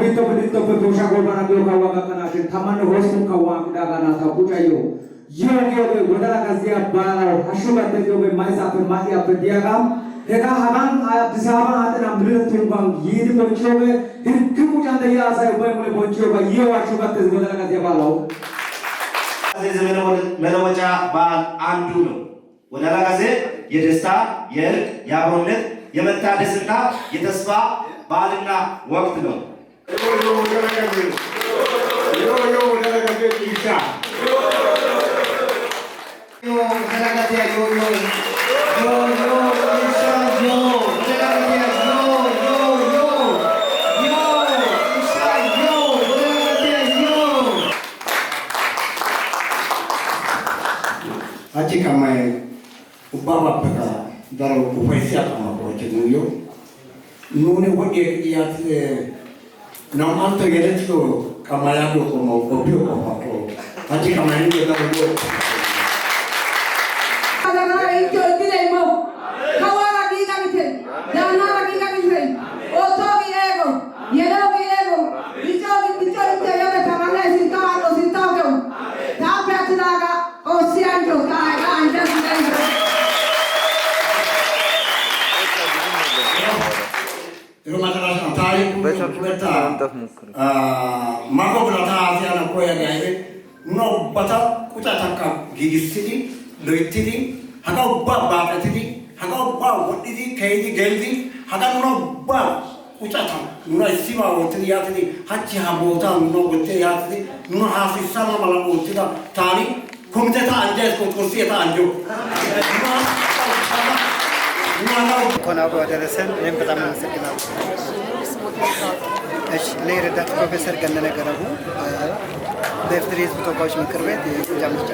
Bonito bonito pe bosha golbana bio kawa kana shin tamano hostu kawa kidagana ta kuchayo yo godala kasia bala hashuba te yo maisa pe maia pe diagam eka haban disaba ate nambre tumbang yid bonchobe hirku kujande ya sa ubai mule bonchoba yo hashuba te godala kasia bala መለወጫ በዓል አንዱ ነው። ወዳላ ጋዜ የደስታ የእርቅ የአብሮነት የመታደስና የተስፋ በዓልና ወቅት ነው። Aci kamai ubaba peka daro ufaisia kama poche nuyo nune wodi iat na manto yeletio kama yado como opio kama ko aci kamai ni daro go Agora itu diremo kawara giga miten dana giga miten otogi ego yelogi ego bichogi teyame tamane sintago ta petnaga osianjo ta anja sintago Ero matara santai kubeta mako belata asiana koya gaibe no bata kutataka gigisidi loitidi haga ubba baatidi haga ubba wodidi kaidi geldi haga no ubba kutata no isima wotidi yatidi hachi habota no wotte yatidi no hasisama mala wotida tani komiteta anje ko kursiyeta anjo ኮናው አደረሰን እኔም በጣም አመሰግናለሁ። እሺ ለረዳት ፕሮፌሰር ገነነ ገረቡ በኢፌዴሪ ሕዝብ ተወካዮች ምክር ቤት የኢትዮጵያ ምርጫ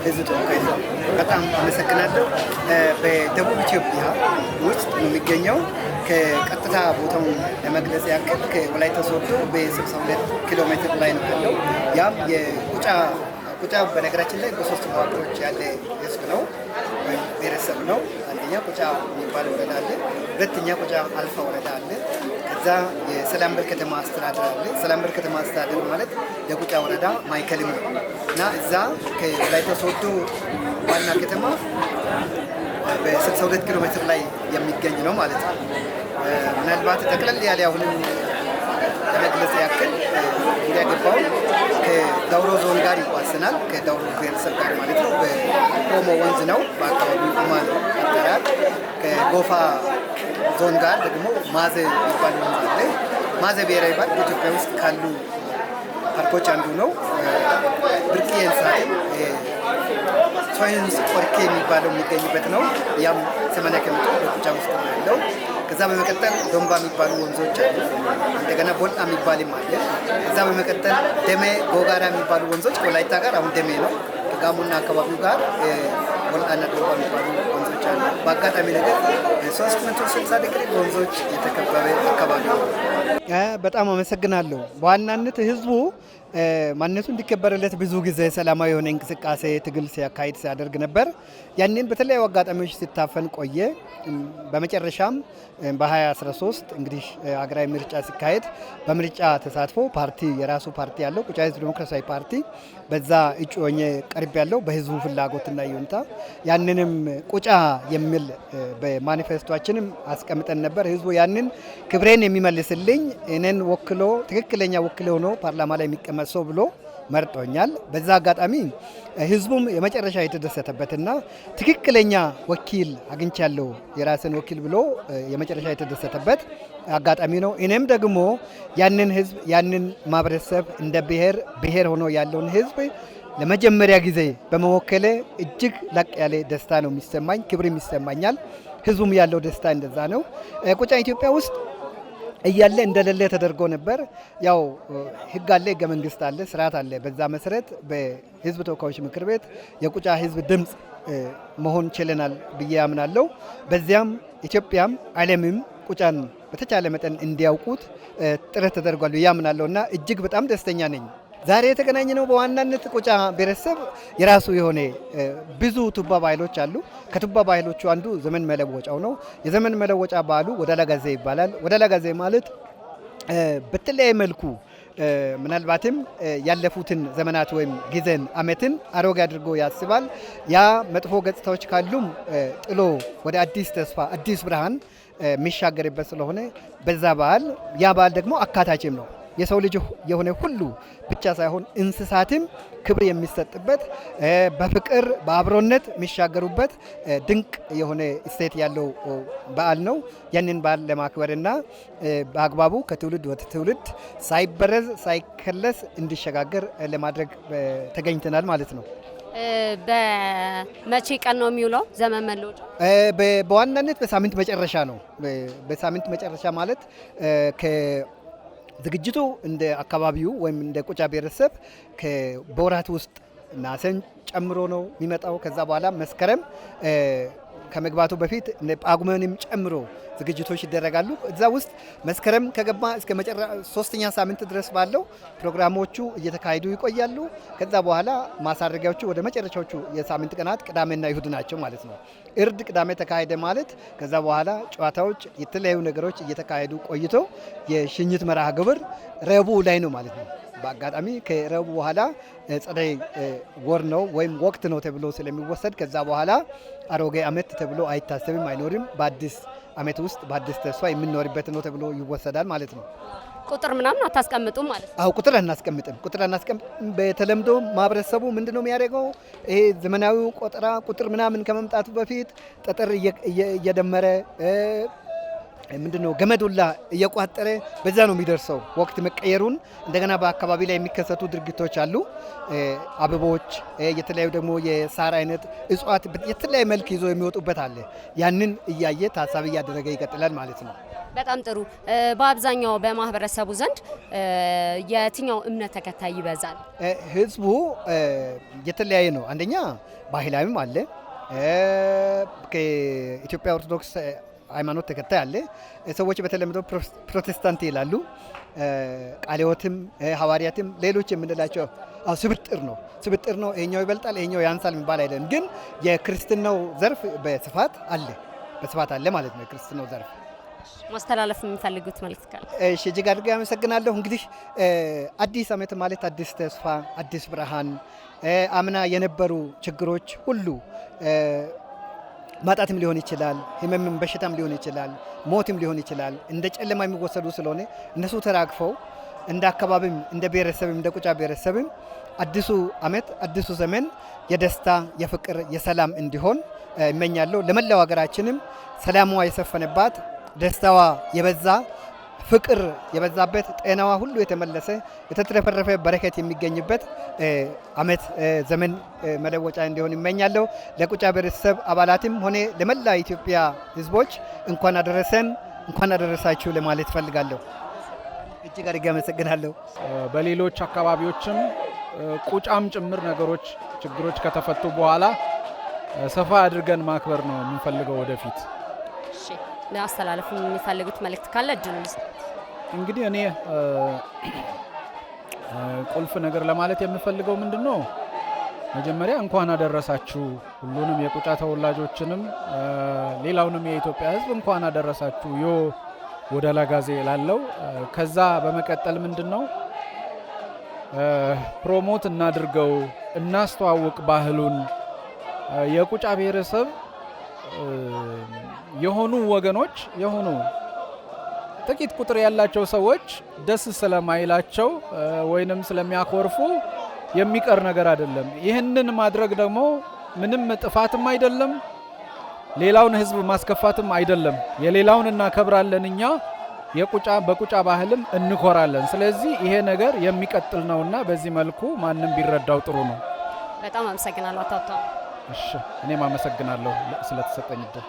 ሕዝብ ተወካይ ነው። በጣም አመሰግናለሁ። በደቡብ ኢትዮጵያ ውስጥ ነው የሚገኘው። ከቀጥታ ቦታውን ለመግለጽ ያክል ከወላይታ ሶዶ በ62 ኪሎ ሜትር ላይ ነው ያለው። ያም ቁጫ በነገራችን ላይ በሶስት መዋቅሮች ያለ ህዝብ ነው ወይም ብሔረሰብ ነው። አንደኛ ቁጫ የሚባል ወረዳ አለ። ሁለተኛ ቁጫ አልፋ ወረዳ አለ። ከዛ የሰላምበር ከተማ አስተዳደር አለ። ሰላምበር ከተማ አስተዳደር ማለት የቁጫ ወረዳ ማዕከልም ነው እና እዛ ከወላይታ ሶዶ ዋና ከተማ በ62 ኪሎ ሜትር ላይ የሚገኝ ነው ማለት ነው። ምናልባት ጠቅለል ያለ አሁንም ለመግለጽ ያክል እንዲያገባው ከዳውሮ ዞን ጋር ይዋሰናል። ከዳውሮ ብሔረሰብ ጋር ማለት ነው። በኦሞ ወንዝ ነው በአካባቢው ኡማን አጠራር። ከጎፋ ዞን ጋር ደግሞ ማዘ የሚባል ወንዝ አለ። ማዘ ብሔራዊ ፓርክ በኢትዮጵያ ውስጥ ካሉ ፓርኮች አንዱ ነው። ብርቅዬ እንስሳት ሶይንስ ቆርኬ የሚባለው የሚገኝበት ነው። ያም 80 ከመቶ በቁጫ ውስጥ ነው ያለው። ከዛ በመቀጠል ዶምባ የሚባሉ ወንዞች አሉ። እንደገና ቦልጣ የሚባልም አለ። ከዛ በመቀጠል ደሜ ጎጋራ የሚባሉ ወንዞች ከወላይታ ጋር አሁን ደሜ ነው። ከጋሞና አካባቢው ጋር ቦልጣና ዶምባ የሚባሉ ወንዞች አሉ። በአጋጣሚ ነገር 360 ዲግሪ ወንዞች የተከበበ አካባቢ ነው። በጣም አመሰግናለሁ። በዋናነት ህዝቡ ማንነቱ እንዲከበርለት ብዙ ጊዜ ሰላማዊ የሆነ እንቅስቃሴ ትግል ሲያካሂድ ሲያደርግ ነበር። ያንን በተለያዩ አጋጣሚዎች ሲታፈን ቆየ። በመጨረሻም በ2013 እንግዲህ ሀገራዊ ምርጫ ሲካሄድ በምርጫ ተሳትፎ ፓርቲ የራሱ ፓርቲ ያለው ቁጫ ህዝብ ዲሞክራሲያዊ ፓርቲ በዛ እጩ ሆኜ ቀርብ ያለው በህዝቡ ፍላጎትና ይሁንታ ያንንም ቁጫ የሚል በማኒፌስቶአችንም አስቀምጠን ነበር። ህዝቡ ያንን ክብሬን የሚመልስልኝ እኔን ወክሎ ትክክለኛ ወክሎ ሆኖ ፓርላማ ላይ የሚቀመጥ ሰው ብሎ መርጦኛል። በዛ አጋጣሚ ህዝቡም የመጨረሻ የተደሰተበትና ትክክለኛ ወኪል አግኝቻለሁ የራስን ወኪል ብሎ የመጨረሻ የተደሰተበት አጋጣሚ ነው። እኔም ደግሞ ያንን ህዝብ ያንን ማህበረሰብ እንደ ብሔር ሆኖ ያለውን ህዝብ ለመጀመሪያ ጊዜ በመወከለ እጅግ ላቅ ያለ ደስታ ነው የሚሰማኝ፣ ክብርም ይሰማኛል። ህዝቡም ያለው ደስታ እንደዛ ነው። ቁጫ ኢትዮጵያ ውስጥ እያለ እንደሌለ ተደርጎ ነበር። ያው ህግ አለ፣ ህገ መንግስት አለ፣ ስርዓት አለ። በዛ መሰረት በህዝብ ተወካዮች ምክር ቤት የቁጫ ህዝብ ድምፅ መሆን ችለናል ብዬ አምናለሁ። በዚያም ኢትዮጵያም ዓለምም ቁጫን በተቻለ መጠን እንዲያውቁት ጥረት ተደርጓል ብዬ አምናለሁ እና እጅግ በጣም ደስተኛ ነኝ። ዛሬ የተገናኘነው በዋናነት ቁጫ ብሔረሰብ የራሱ የሆነ ብዙ ቱባ ባህሎች አሉ። ከቱባ ባህሎቹ አንዱ ዘመን መለወጫው ነው። የዘመን መለወጫ በዓሉ ወዳላ ጋዜ ይባላል። ወዳላ ጋዜ ማለት በተለያየ መልኩ ምናልባትም ያለፉትን ዘመናት ወይም ጊዜን አመትን አሮጌ አድርጎ ያስባል። ያ መጥፎ ገጽታዎች ካሉም ጥሎ ወደ አዲስ ተስፋ አዲስ ብርሃን የሚሻገርበት ስለሆነ በዛ በዓል ያ በዓል ደግሞ አካታችም ነው። የሰው ልጅ የሆነ ሁሉ ብቻ ሳይሆን እንስሳትም ክብር የሚሰጥበት በፍቅር በአብሮነት የሚሻገሩበት ድንቅ የሆነ እሴት ያለው በዓል ነው። ያንን በዓል ለማክበርና በአግባቡ ከትውልድ ወደ ትውልድ ሳይበረዝ ሳይከለስ እንዲሸጋገር ለማድረግ ተገኝተናል ማለት ነው። በመቼ ቀን ነው የሚውለው ዘመን መለወጫ? በዋናነት በሳምንት መጨረሻ ነው። በሳምንት መጨረሻ ማለት ዝግጅቱ እንደ አካባቢው ወይም እንደ ቁጫ ብሔረሰብ በወራት ውስጥ ናሰን ጨምሮ ነው የሚመጣው። ከዛ በኋላ መስከረም ከመግባቱ በፊት ጳጉሜንም ጨምሮ ዝግጅቶች ይደረጋሉ። እዛ ውስጥ መስከረም ከገባ እስከ ሶስተኛ ሳምንት ድረስ ባለው ፕሮግራሞቹ እየተካሄዱ ይቆያሉ። ከዛ በኋላ ማሳረጊያዎቹ ወደ መጨረሻዎቹ የሳምንት ቀናት ቅዳሜና ይሁድ ናቸው ማለት ነው። እርድ ቅዳሜ ተካሄደ ማለት ከዛ በኋላ ጨዋታዎች፣ የተለያዩ ነገሮች እየተካሄዱ ቆይቶ የሽኝት መርሃ ግብር ረቡዕ ላይ ነው ማለት ነው። በአጋጣሚ ከረቡዕ በኋላ ጸደይ ወር ነው ወይም ወቅት ነው ተብሎ ስለሚወሰድ ከዛ በኋላ አሮጌ ዓመት ተብሎ አይታሰብም፣ አይኖርም። በአዲስ ዓመት ውስጥ በአዲስ ተስፋ የምንኖርበት ነው ተብሎ ይወሰዳል ማለት ነው። ቁጥር ምናምን አታስቀምጡም ማለት ነው? አዎ ቁጥር አናስቀምጥም። በተለምዶ ማህበረሰቡ ምንድነው የሚያደርገው? ይሄ ዘመናዊው ቆጠራ ቁጥር ምናምን ከመምጣቱ በፊት ጠጠር እየደመረ ምንድነው ገመዱላ እየቋጠረ በዛ ነው የሚደርሰው ወቅት መቀየሩን። እንደገና በአካባቢ ላይ የሚከሰቱ ድርጊቶች አሉ። አበቦች፣ የተለያዩ ደግሞ የሳር አይነት እጽዋት የተለያየ መልክ ይዞ የሚወጡበት አለ። ያንን እያየ ታሳቢ እያደረገ ይቀጥላል ማለት ነው። በጣም ጥሩ። በአብዛኛው በማህበረሰቡ ዘንድ የትኛው እምነት ተከታይ ይበዛል? ህዝቡ የተለያየ ነው። አንደኛ ባህላዊም አለ። ከኢትዮጵያ ኦርቶዶክስ ሃይማኖት ተከታይ አለ። ሰዎች በተለምዶ ፕሮቴስታንት ይላሉ። ቃለ ሕይወትም ሐዋርያትም ሌሎች የምንላቸው ስብጥር ነው። ይሄኛው ይበልጣል ይሄኛው ያንሳል የሚባል አይደለም። ግን የክርስትናው ዘርፍ በስፋት አለ ማለት ነው። የክርስትናው ዘርፍ ማስተላለፍ የሚፈልጉት መልእክት ካለ? እሺ፣ እጅግ አድርጌ አመሰግናለሁ። እንግዲህ አዲስ ዓመት ማለት አዲስ ተስፋ፣ አዲስ ብርሃን፣ አምና የነበሩ ችግሮች ሁሉ ማጣትም ሊሆን ይችላል፣ ህመምም በሽታም ሊሆን ይችላል፣ ሞትም ሊሆን ይችላል። እንደ ጨለማ የሚወሰዱ ስለሆነ እነሱ ተራግፈው እንደ አካባቢም እንደ ብሔረሰብም እንደ ቁጫ ብሔረሰብም አዲሱ ዓመት አዲሱ ዘመን የደስታ የፍቅር የሰላም እንዲሆን እመኛለሁ። ለመላው ሀገራችንም ሰላሟ የሰፈነባት ደስታዋ የበዛ ፍቅር የበዛበት ጤናዋ ሁሉ የተመለሰ የተትረፈረፈ በረከት የሚገኝበት ዓመት ዘመን መለወጫ እንዲሆን ይመኛለሁ። ለቁጫ ብሔረሰብ አባላትም ሆነ ለመላ ኢትዮጵያ ሕዝቦች እንኳን አደረሰን እንኳን አደረሳችሁ ለማለት ፈልጋለሁ። እጅግ አድርጌ አመሰግናለሁ። በሌሎች አካባቢዎችም ቁጫም ጭምር ችግሮች ከተፈቱ በኋላ ሰፋ አድርገን ማክበር ነው የምንፈልገው ወደፊት። እሺ፣ ለአስተላለፍ የሚፈልጉት መልእክት ካለ እድሉ እንግዲህ እኔ ቁልፍ ነገር ለማለት የምፈልገው ምንድነው፣ መጀመሪያ እንኳን አደረሳችሁ ሁሉንም የቁጫ ተወላጆችንም ሌላውንም የኢትዮጵያ ሕዝብ እንኳን አደረሳችሁ ዮ ወደላ ጋዜ ላለው። ከዛ በመቀጠል ምንድነው ፕሮሞት እናድርገው፣ እናስተዋውቅ ባህሉን። የቁጫ ብሔረሰብ የሆኑ ወገኖች የሆኑ ጥቂት ቁጥር ያላቸው ሰዎች ደስ ስለማይላቸው ወይንም ስለሚያኮርፉ የሚቀር ነገር አይደለም። ይህንን ማድረግ ደግሞ ምንም ጥፋትም አይደለም፣ ሌላውን ህዝብ ማስከፋትም አይደለም። የሌላውን እናከብራለን፣ እኛ በቁጫ ባህልም እንኮራለን። ስለዚህ ይሄ ነገር የሚቀጥል ነውና በዚህ መልኩ ማንም ቢረዳው ጥሩ ነው። በጣም አመሰግናለሁ አቶ። እሺ፣ እኔም አመሰግናለሁ ስለተሰጠኝ እድል።